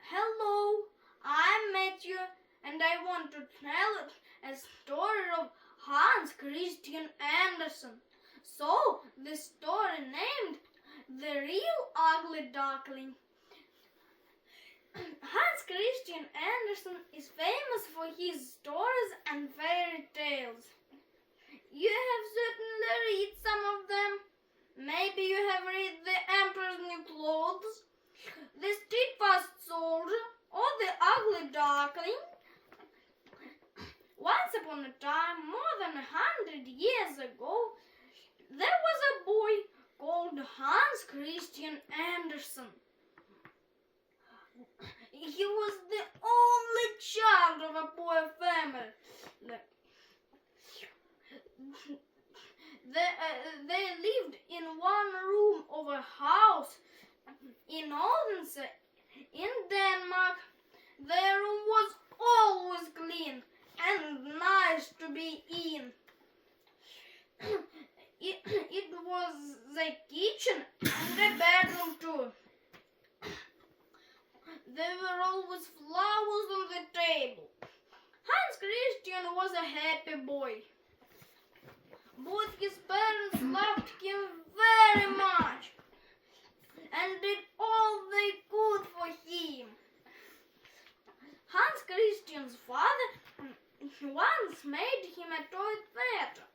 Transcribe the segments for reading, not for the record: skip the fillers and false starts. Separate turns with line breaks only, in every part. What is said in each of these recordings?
Hello, I'm Matthew, and I want to tell a story of Hans Christian Andersen. So, the story named The Real Ugly Duckling. Hans Christian Andersen is famous for his stories and fairy tales. You have certainly read some of them. Maybe you have read The Emperor's New Clothes, The Steadfast Soldier, or The Ugly Duckling. Once upon a time, more than 100 years ago, there was a boy called Hans Christian Andersen. He was the only child of a poor family. They lived in one room of a house in Odense, in Denmark. Their room was always clean and nice to be in. It was the kitchen and the bedroom too. There were always flowers on the table. Hans Christian was a happy boy. Both his parents loved him very much and did all they could for him. Hans Christian's father once made him a toy theater.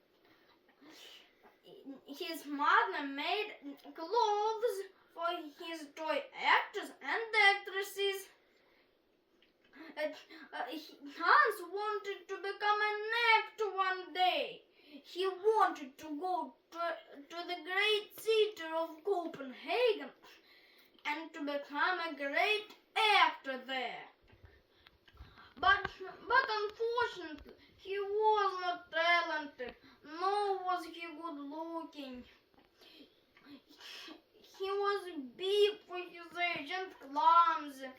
His mother made clothes for his toy actors and actresses. Hans wanted to become an actor one day. He wanted to go to the great city of Copenhagen and to become a great actor there. But unfortunately, he was not talented, nor was he good looking. He was big for his age and clumsy.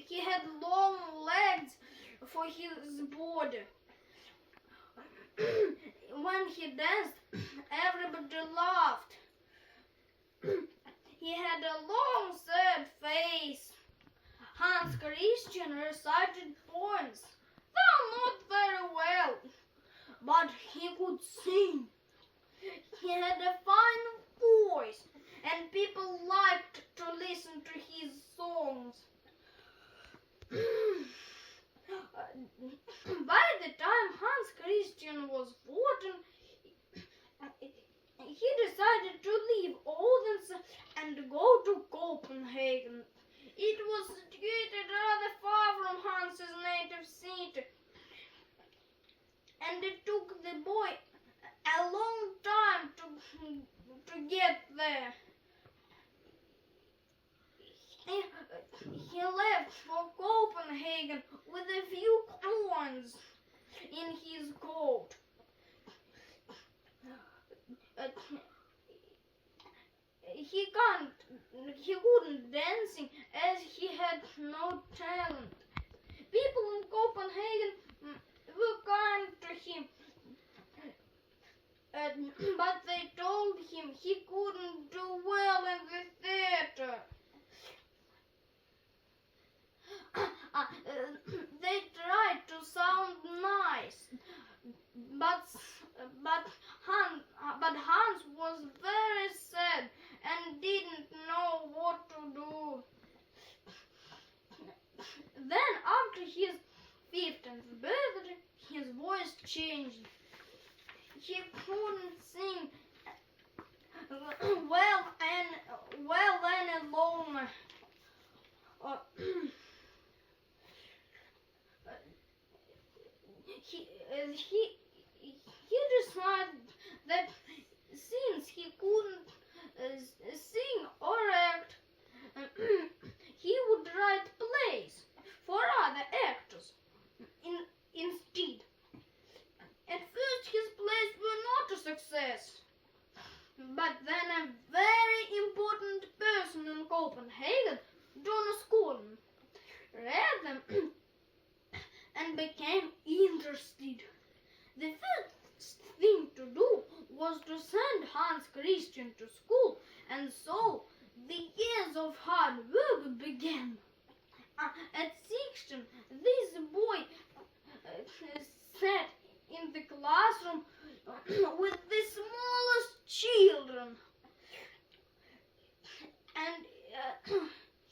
He had long legs for his body. When he danced, everybody laughed. He had a long, sad face. Hans Christian recited poems, though not very well, but he could sing. He had a fine voice, and people liked to listen to his songs. By the time Hans Christian was 14, he decided to leave Odense and go to Copenhagen. It was situated rather far from Hans's native city, and it took the boy a long time to get there. He left for Copenhagen with a few coins in his coat. He couldn't dancing as he had no talent. People in Copenhagen were kind to him, but they told him he couldn't do well in the theater. They tried to sound nice, but Hans was very sad and didn't know what to do. Then, after his 15th birthday, his voice changed. He couldn't sing well any longer. He decided that since he couldn't sing or act, he would write plays for other actors instead. At first his plays were not a success, but then a very important person in Copenhagen, Jonas Kohlen, read them and became interested. The first thing to do was to send Hans Christian to school, and so the years of hard work began. At 16, this boy sat in the classroom with the smallest children, and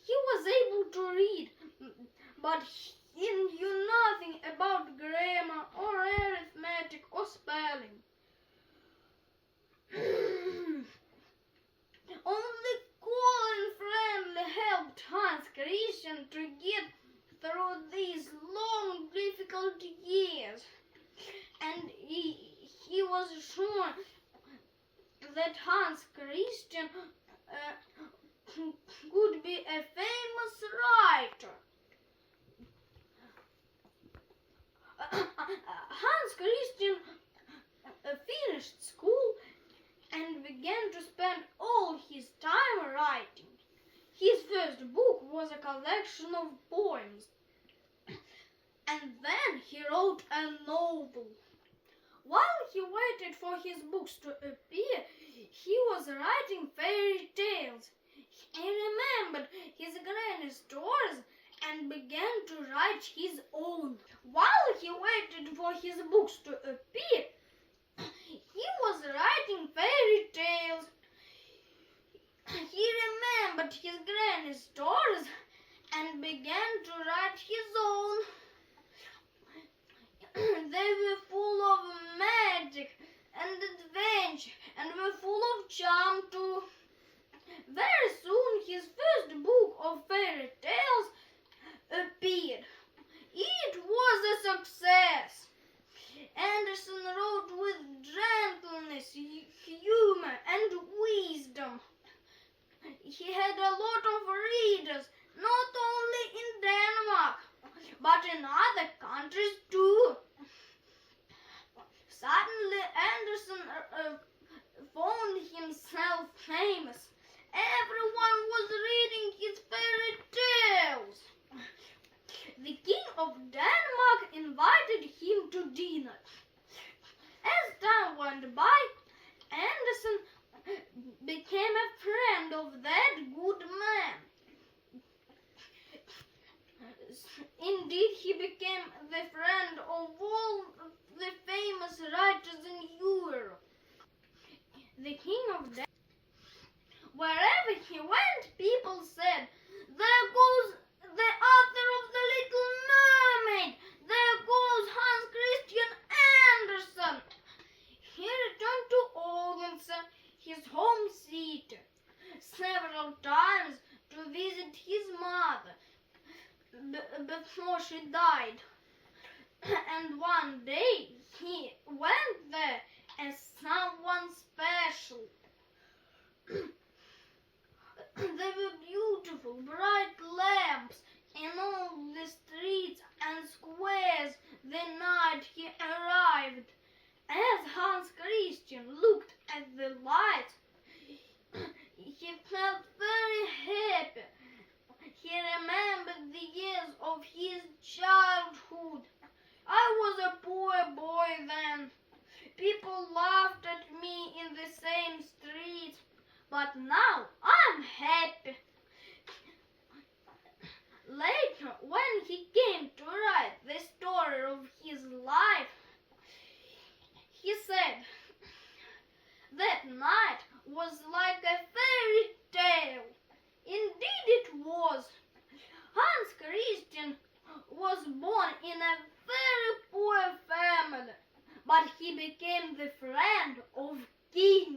he was able to read, but he knew nothing about grammar or arithmetic or spelling. Only calling friendly helped Hans Christian to get through these long, difficult years, and he was sure that Hans Christian could be a famous writer. Hans Christian finished school and began to spend all his time writing. His first book was a collection of poems, and then he wrote a novel. While he waited for his books to appear, he was writing fairy tales. He remembered his granny's stories and began to write his own. While he waited for his books to appear, he was writing fairy tales. He remembered his granny's stories and began to write his own. They were full of magic and adventure and were full of charm too. Very soon his first book of fairy tales appeared. It was a success. Anderson wrote with gentleness, humor, and wisdom. He had a lot of readers, not only in Denmark, but in other countries too. Suddenly Anderson found himself famous. Everyone was reading his fairy tales. The King of Denmark invited him to dinner. As time went by, Anderson became a friend of that good man. Indeed, he became the friend of all the famous writers in Europe. The King of Denmark, wherever he went, people said, "There goes the author of The Little Mermaid! There goes Hans Christian Andersen!" He returned to Odense, his home city, several times to visit his mother before she died. And one day he went there as someone special. There were beautiful, bright lamps in all the streets and squares the night he arrived. As Hans Christian looked at the lights, he felt very happy. He remembered the years of his childhood. I was a poor boy then. People laughed at me in the same streets, but now I'm happy. Later, when he came to write the story of his life, he said, "That night was like a fairy tale." Indeed it was. Hans Christian was born in a very poor family, but he became the friend of King